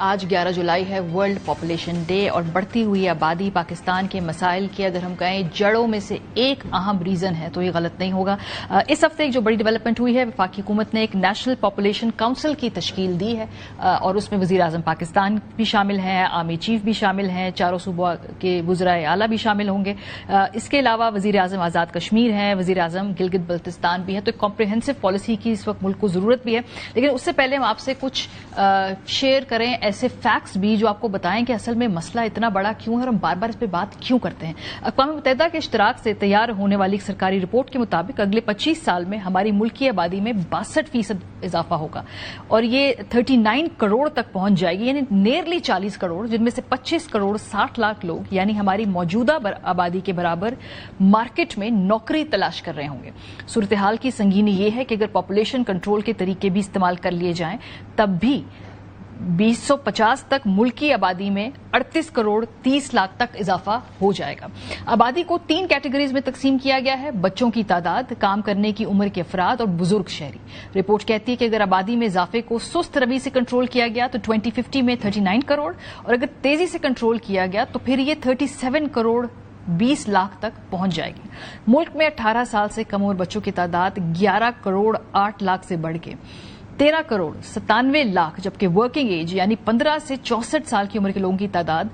آج 11 جولائی ہے world population day اور بڑھتی ہوئی آبادی پاکستان کے مسائل کے اگر ہم کہیں جڑوں میں سے ایک اہم ریزن ہے تو یہ غلط نہیں ہوگا. اس ہفتے ایک جو بڑی ڈیولپمنٹ ہوئی ہے وفاقی حکومت نے ایک نیشنل پاپولیشن کونسل کی تشکیل دی ہے اور اس میں وزیر اعظم پاکستان بھی شامل ہیں, آرمی چیف بھی شامل ہیں, چاروں صوبوں کے وزرائے اعلیٰ بھی شامل ہوں گے. اس کے علاوہ وزیر اعظم آزاد کشمیر ہیں, وزیر اعظم گلگت بلتستان بھی ہے. تو ایک کمپریہنسو پالیسی کی اس وقت ملک کو ضرورت بھی ہے. لیکن اس سے پہلے ہم آپ سے کچھ شیئر کریں ایسے فیکٹس بھی جو آپ کو بتائیں کہ اصل میں مسئلہ اتنا بڑا کیوں ہے اور ہم بار بار اس پہ بات کیوں کرتے ہیں. اقوام متحدہ کے اشتراک سے تیار ہونے والی ایک سرکاری رپورٹ کے مطابق اگلے 25 سال میں ہماری ملکی آبادی میں 62% اضافہ ہوگا اور یہ 39 کروڑ تک پہنچ جائے گی, یعنی نیرلی 40 کروڑ, جن میں سے 25 کروڑ 60 لاکھ لوگ یعنی ہماری موجودہ آبادی کے برابر مارکیٹ میں نوکری تلاش کر رہے ہوں گے. صورتحال کی سنگینی یہ ہے کہ اگر پاپولیشن کنٹرول کے طریقے بھی استعمال کر لیے جائیں تب بھی 2050 تک ملکی آبادی میں 38 کروڑ 30 لاکھ تک اضافہ ہو جائے گا. آبادی کو 3 کیٹیگریز میں تقسیم کیا گیا ہے: بچوں کی تعداد, کام کرنے کی عمر کے افراد اور بزرگ شہری. رپورٹ کہتی ہے کہ اگر آبادی میں اضافے کو سست روی سے کنٹرول کیا گیا تو 2050 میں 39 کروڑ اور اگر تیزی سے کنٹرول کیا گیا تو پھر یہ 37 کروڑ 20 لاکھ تک پہنچ جائے گی. ملک میں 18 سال سے کم عمر بچوں کی تعداد 11 کروڑ 8 لاکھ سے بڑھ کے 13 کروڑ 97 لاکھ, جبکہ ورکنگ ایج یعنی 15 سے 64 سال کی عمر کے لوگوں کی تعداد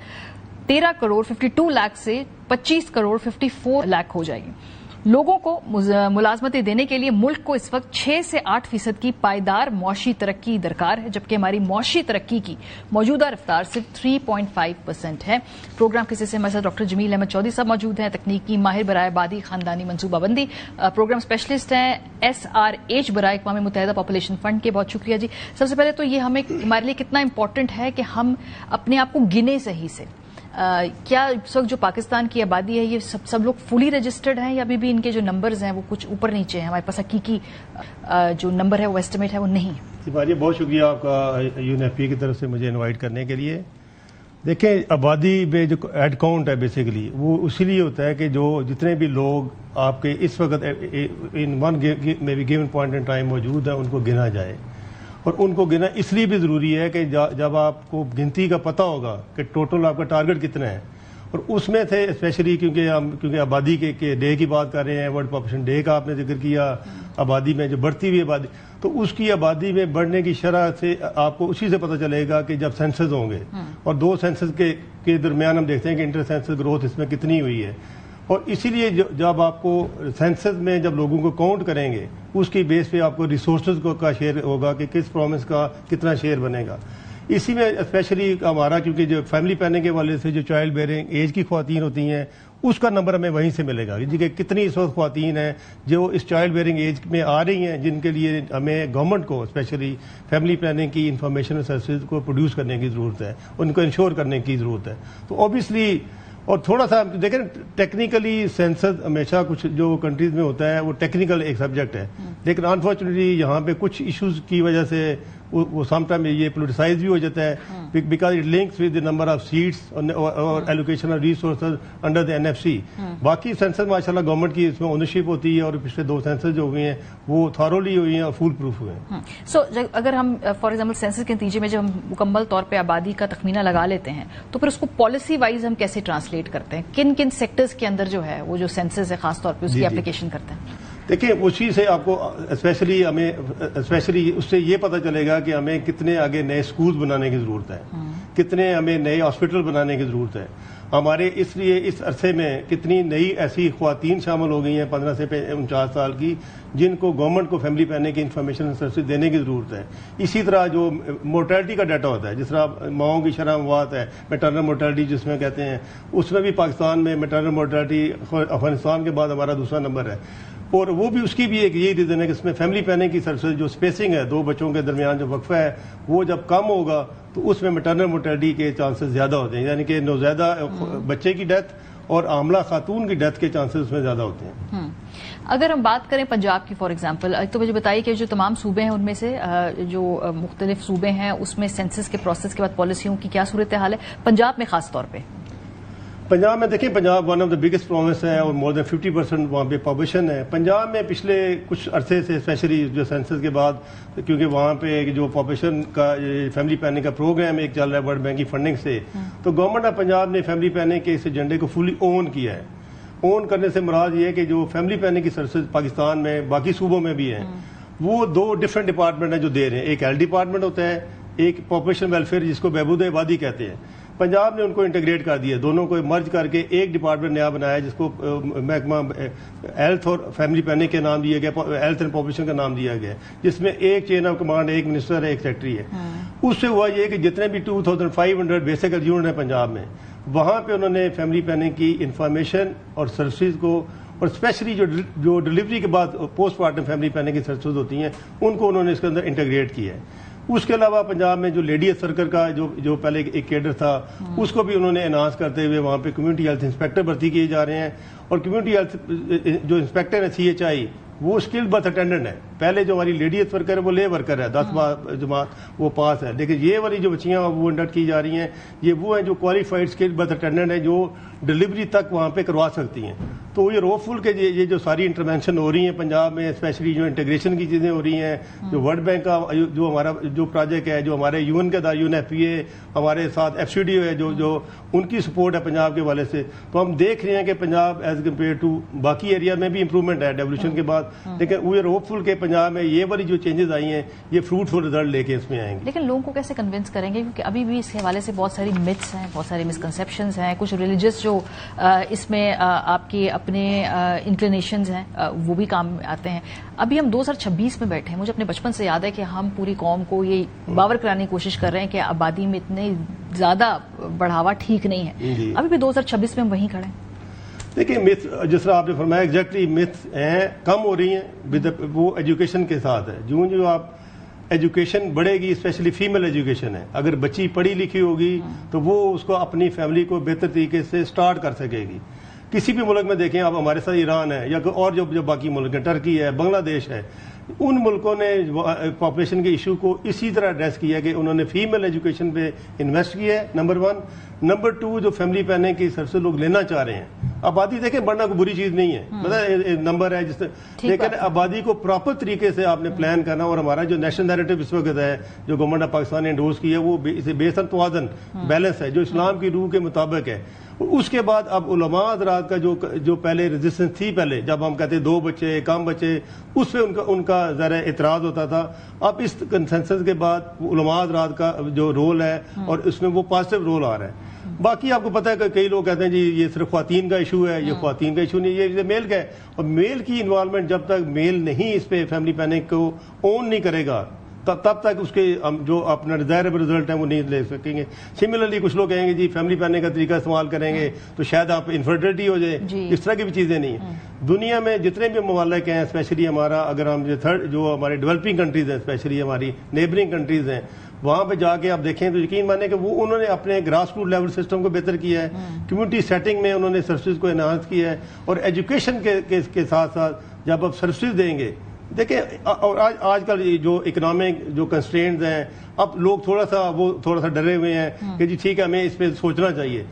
13 کروڑ 52 لاکھ سے 25 کروڑ 54 لاکھ ہو جائے گی. لوگوں کو ملازمتیں دینے کے لیے ملک کو اس وقت 6 سے 8% کی پائیدار معاشی ترقی درکار ہے, جبکہ ہماری معاشی ترقی کی موجودہ رفتار صرف 3.5% ہے. پروگرام کے سلسلے میں ہمارے ساتھ ڈاکٹر جمیل احمد چودھری صاحب موجود ہیں, تکنیکی ماہر برائے آبادی خاندانی منصوبہ بندی, پروگرام اسپیشلسٹ ہیں SRH برائے اقوام متحدہ پاپولیشن فنڈ کے. بہت شکریہ جی. سب سے پہلے تو یہ ہمارے لیے کتنا امپورٹنٹ ہے کہ ہم اپنے آپ کو گنے صحیح سے. کیا اس وقت جو پاکستان کی آبادی ہے یہ سب لوگ فلی رجسٹرڈ ہیں یا ابھی بھی ان کے جو نمبرز ہیں وہ کچھ اوپر نیچے ہیں؟ ہمارے پاس حقیقی جو نمبر ہے وہ ایسٹیمیٹ ہے وہ نہیں. بہت شکریہ آپ کا UNFP کی طرف سے مجھے انوائٹ کرنے کے لیے. دیکھیں, آبادی میں جو ہیڈ کاؤنٹ ہے بیسیکلی وہ اسی لیے ہوتا ہے کہ جو جتنے بھی لوگ آپ کے اس وقت ان ون میں بھی گیون پوائنٹ ان ٹائم موجود ہیں ان کو گنا جائے. اور ان کو گنا اس لیے بھی ضروری ہے کہ جب آپ کو گنتی کا پتہ ہوگا کہ ٹوٹل آپ کا ٹارگٹ کتنا ہے, اور اس میں تھے اسپیشلی کیونکہ آبادی کے ڈے کی بات کر رہے ہیں, ورلڈ پاپولیشن ڈے کا آپ نے ذکر کیا, آبادی میں جو بڑھتی ہوئی آبادی, تو اس کی آبادی میں بڑھنے کی شرح سے آپ کو اسی سے پتہ چلے گا کہ جب سینسز ہوں گے اور 2 سینسز کے درمیان ہم دیکھتے ہیں کہ انٹر سینسز گروتھ اس میں کتنی ہوئی ہے. اور اسی لیے جب آپ کو سینسز میں جب لوگوں کو کاؤنٹ کریں گے اس کی بیس پہ آپ کو ریسورسز کا شیئر ہوگا کہ کس پروونس کا کتنا شیئر بنے گا. اسی میں اسپیشلی ہمارا کیونکہ جو فیملی پلاننگ کے والے سے جو چائلڈ بیئرنگ ایج کی خواتین ہوتی ہیں اس کا نمبر ہمیں وہیں سے ملے گا جی کہ کتنی اس وقت خواتین ہیں جو اس چائلڈ بیئرنگ ایج میں آ رہی ہیں, جن کے لیے ہمیں گورنمنٹ کو اسپیشلی فیملی پلاننگ کی انفارمیشن سروسز کو پروڈیوس کرنے کی ضرورت ہے, ان کو انشور کرنے کی ضرورت ہے. تو اوبیسلی اور تھوڑا سا دیکھیں ٹیکنیکلی سینسس ہمیشہ کچھ جو کنٹریز میں ہوتا ہے وہ ٹیکنیکل ایک سبجیکٹ ہے, لیکن انفارچونیٹلی یہاں پہ کچھ ایشوز کی وجہ سے وہ سم ٹائم یہ پولیٹیسائز بھی ہو جاتا ہے because it links with the number of seats اور allocation of resources under the NFC. باقی سینسس ماشاءاللہ گورنمنٹ کی اس میں اونرشپ ہوتی ہے اور پچھلے 2 سینسس جو ہوئے ہیں وہ تھارولی ہوئی ہیں اور فول پروف ہوئے ہیں. سو اگر ہم فار ایگزامپل سینسس کے نتیجے میں جب ہم مکمل طور پہ آبادی کا تخمینہ لگا لیتے ہیں تو پھر اس کو پالیسی وائز ہم کیسے ٹرانسلیٹ کرتے ہیں, کن کن سیکٹرز کے اندر جو ہے وہ جو سینسس ہے خاص طور پہ اس کی اپلیکیشن کرتے ہیں؟ دیکھیں اسی سے آپ کو اسپیشلی اس سے یہ پتہ چلے گا کہ ہمیں کتنے آگے نئے اسکولز بنانے کی ضرورت ہے, کتنے ہمیں نئے ہاسپٹل بنانے کی ضرورت ہے. ہمارے اس لیے اس عرصے میں کتنی نئی ایسی خواتین شامل ہو گئی ہیں 15 سے 49 سال کی جن کو گورنمنٹ کو فیملی پلاننگ کی انفارمیشن سروسز دینے کی ضرورت ہے. اسی طرح جو مورٹیلٹی کا ڈیٹا ہوتا ہے, جس طرح ماؤں کی شرح اموات ہے, میٹرنل مورٹیلٹی جس میں کہتے ہیں, اس میں بھی پاکستان میں میٹرنل مورٹیلٹی افغانستان کے بعد ہمارا دوسرا نمبر ہے. اور وہ بھی اس کی بھی ایک یہی ریزن ہے کہ اس میں فیملی پلاننگ کی سروسز جو اسپیسنگ ہے 2 بچوں کے درمیان جو وقفہ ہے وہ جب کم ہوگا تو اس میں میٹرنل مورٹیلٹی کے چانسز زیادہ ہوتے ہیں, یعنی کہ نوزائیدہ بچے کی ڈیتھ اور حاملہ خاتون کی ڈیتھ کے چانسز اس میں زیادہ ہوتے ہیں. اگر ہم بات کریں پنجاب کی فار ایگزامپل, تو مجھے بتائیے کہ جو تمام صوبے ہیں ان میں سے جو مختلف صوبے ہیں اس میں سینسس کے پروسیس کے بعد پالیسیوں کی کیا صورتحال ہے پنجاب میں خاص طور پہ؟ पंजाब में देखें, Punjab one of the biggest province है और मोर देन 50% वहाँ पे पॉपुलेशन है। पंजाब में पिछले कुछ अरसे से स्पेशली जो सेंसस के बाद, क्योंकि वहाँ पे जो पॉपुलेशन का फैमिली प्लानिंग का प्रोग्राम एक चल रहा है वर्ल्ड बैंक की फंडिंग से, तो गवर्नमेंट ऑफ पंजाब ने फैमिली प्लानिंग के इस एजेंडे को फुली ओन किया है। ओन करने से मुराद ये है कि जो फैमिली प्लानिंग की सर्विसेज पाकिस्तान में बाकी सूबों में भी हैं, वो 2 डिफरेंट डिपार्टमेंट हैं जो दे रहे हैं। एक हेल्थ डिपार्टमेंट होता है, एक पॉपुलेशन वेलफेयर जिसको बहबूद आबादी कहते हैं। पंजाब ने उनको इंटीग्रेट कर दिया, दोनों को मर्ज करके एक डिपार्टमेंट नया बनाया जिसको महकमा हेल्थ और फैमिली प्लानिंग के नाम दिया गया, हेल्थ एंड पॉपुलेशन का नाम दिया गया, जिसमें एक चेन ऑफ कमांड, एक मिनिस्टर है, एक सेक्रेटरी है। उससे हुआ ये कि जितने भी 2500 बेसिक यूनिट है पंजाब में, वहां पे उन्होंने फैमिली प्लानिंग की इंफॉर्मेशन और सर्विसेज को, और स्पेशली जो डिलीवरी के बाद पोस्टमार्टम फैमिली प्लानिंग की सर्विसेज होती हैं, उनको उन्होंने इसके अंदर इंटीग्रेट किया है। उसके अलावा पंजाब में जो लेडी सर्कल का जो पहले एक कैडर था, उसको भी उन्होंने एनहांस करते हुए वहाँ पे कम्युनिटी हेल्थ इंस्पेक्टर भर्ती किए जा रहे हैं। और कम्युनिटी हेल्थ जो इंस्पेक्टर है CHI, वो स्किल्ड बर्थ अटेंडेंट है। पहले जो हमारी लेडी वर्कर है वो ले वर्कर है, 10 जमात वो पास है, लेकिन ये वाली जो बच्चियां वो इंडक्ट की जा रही हैं, ये वो हैं जो क्वालिफाइड स्किल्ड बर्थ अटेंडेंट है, जो डिलीवरी तक वहाँ पे करवा सकती हैं। तो ये रोफुल के ये जो सारी इंटरवेंशन हो रही है पंजाब में, स्पेशली जो इंटीग्रेशन की चीजें हो रही हैं, जो वर्ल्ड बैंक का जो हमारा जो प्रोजेक्ट है, जो हमारे UN का UNFPA हमारे साथ FCDO है, जो उनकी सपोर्ट है पंजाब के वाले से, तो हम देख रहे हैं कि पंजाब एज कम्पेयर टू बाकी एरिया में भी इंप्रूवमेंट है डेवोल्यूशन के बाद। लेकिन वी आर होपफुल के पंजाब में ये वाली जो चेंजेस आई हैं, ये फ्रूटफुल रिजल्ट लेके इसमें आएंगे। लेकिन लोगों को कैसे कन्विंस करेंगे, क्योंकि अभी भी इसके हवाले से बहुत सारी मिथ्स हैं, बहुत सारी मिसकंसेप्शंस हैं, कुछ रिलीजियस जो इसमें आपके अपने इंक्लिनेशंस हैं वो भी काम आते हैं। अभी हम 2026 में बैठे हैं, मुझे अपने बचपन से याद है कि हम पूरी कौम को ये बावर कराने की कोशिश कर रहे हैं कि आबादी में इतने ज्यादा बढ़ावा ठीक नहीं है। अभी भी 2026 में हम वहीं खड़े हैं। देखिए, मिथ जिस तरह आपने फरमाया, एग्जैक्टली मिथ हैं, कम हो रही हैं, वो एजुकेशन के साथ है। जो आप एजुकेशन बढ़ेगी, स्पेशली फीमेल एजुकेशन है, अगर बच्ची पढ़ी लिखी होगी तो वो उसको अपनी फैमिली को बेहतर तरीके से स्टार्ट कर सकेगी। किसी भी मुल्क में देखें आप, हमारे साथ ईरान है या और जो बाकी मुल्क है, टर्की है, बांग्लादेश है, उन मुल्कों ने पॉपुलेशन के इशू को इसी तरह एड्रेस किया कि उन्होंने फीमेल एजुकेशन पे इन्वेस्ट किया है, नंबर 1। नंबर 2, जो फैमिली प्लानिंग की सर्विस लोग लेना चाह रहे हैं। आबादी देखें बढ़ना कोई बुरी चीज नहीं है, मतलब नंबर है जिससे, लेकिन आबादी को प्रॉपर तरीके से आपने प्लान करना। और हमारा जो नेशनल नैरेटिव इस वक्त है, जो गवर्नमेंट ऑफ पाकिस्तान ने एंडोर्स किया है, वो बेसन तवाज़न बैलेंस है, जो इस्लाम की रूह के मुताबिक है। उसके बाद अब उलमा हज़रात का जो पहले रेजिस्टेंस थी, पहले जब हम कहते 2 बच्चे कम बच्चे, उस पर उनका ज़रा एतराज़ होता था। अब इस कंसेंसस के बाद उलमा हज़रात का जो रोल है, और इसमें वो पॉजिटिव रोल आ रहा है। बाकी आपको पता है कि कई लोग कहते हैं जी ये सिर्फ ख्वातीन का इशू है, ये ख्वातीन का इशू नहीं, ये मेल का है। और मेल की इन्वॉल्वमेंट जब तक मेल नहीं इस पे फैमिली प्लानिंग को ओन नहीं करेगा, तब तक उसके जो अपना डिजायरेबल रिजल्ट है वो नहीं ले सकेंगे। सिमिलरली कुछ लोग कहेंगे जी फैमिली प्लानिंग का तरीका इस्तेमाल करेंगे तो शायद आप इनफर्टिलिटी हो जाए, इस तरह की भी चीजें नहीं है। दुनिया में जितने भी ममालिक हैं, स्पेशली हमारा अगर हम जो हमारे डेवलपिंग कंट्रीज हैं, स्पेशली हमारी नेबरिंग कंट्रीज हैं, वहां पे जाके आप देखें तो यकीन माने कि वो उन्होंने अपने ग्रास रूट लेवल सिस्टम को बेहतर किया है, कम्युनिटी सेटिंग में उन्होंने सर्विसेज को एनहांस किया है, और एजुकेशन के साथ साथ जब आप सर्विसेज देंगे, देखिए और आजकल जो इकोनॉमिक जो कंस्ट्रेंट्स हैं, अब लोग थोड़ा सा डरे हुए हैं कि जी ठीक है हमें इस पे सोचना चाहिए।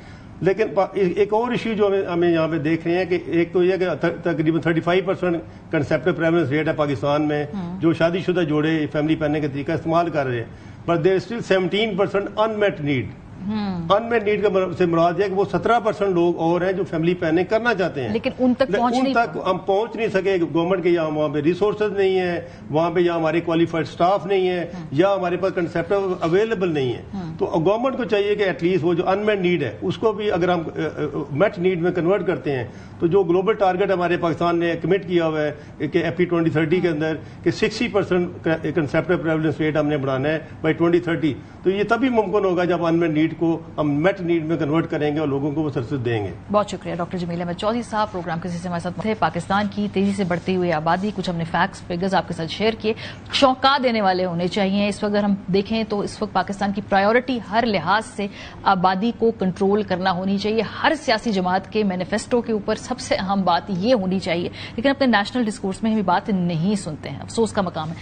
लेकिन एक और इश्यू जो हमें यहाँ पे देख रहे हैं कि एक तो यह कि तकरीबन 35% कंसेप्टिव प्रेवलेंस रेट है पाकिस्तान में, जो शादीशुदा जोड़े फैमिली प्लानिंग का तरीका इस्तेमाल कर रहे हैं, but there still 17% unmet need. Unmet need का से मुराद है कि वो 17% लोग और हैं जो फैमिली प्लानिंग करना चाहते हैं, लेकिन उन तक हम पहुंच नहीं सके। गवर्नमेंट के यहाँ वहाँ पे रिसोर्सेज नहीं है, वहाँ पे या हमारे क्वालिफाइड स्टाफ नहीं है, या हमारे पास कंसेप्ट अवेलेबल नहीं है। तो गवर्नमेंट को चाहिए कि एटलीस्ट वो जो अनमेट नीड है उसको भी अगर हम मेट नीड में कन्वर्ट करते हैं, तो जो ग्लोबल टारगेट हमारे पाकिस्तान ने कमिट किया हुआ है कि FP 2030 के अंदर कि 60% कंसेप्टिव प्रेवलेंस रेट हमने बढ़ाना है बाई 2030, तो ये तभी मुमकिन होगा जब अनमेट नीड को हम मेट नीड में कन्वर्ट करेंगे और लोगों को वो सर्विस देंगे। बहुत शुक्रिया डॉक्टर जमील अहमद चौधरी साहब, प्रोग्राम के हमारे साथ थे। पाकिस्तान की तेजी से बढ़ती हुई आबादी, कुछ हमने फैक्ट्स फिगर्स आपके साथ शेयर किए, चौंका देने वाले होने चाहिए। इस वक्त अगर हम देखें तो इस वक्त पाकिस्तान की प्रायोरिटी हर लिहाज से आबादी को कंट्रोल करना होनी चाहिए। हर सियासी जमात के मैनिफेस्टो के ऊपर सबसे अहम बात ये होनी चाहिए, लेकिन अपने नेशनल डिस्कोर्स में हम बात नहीं सुनते हैं। अफसोस का मकाम है।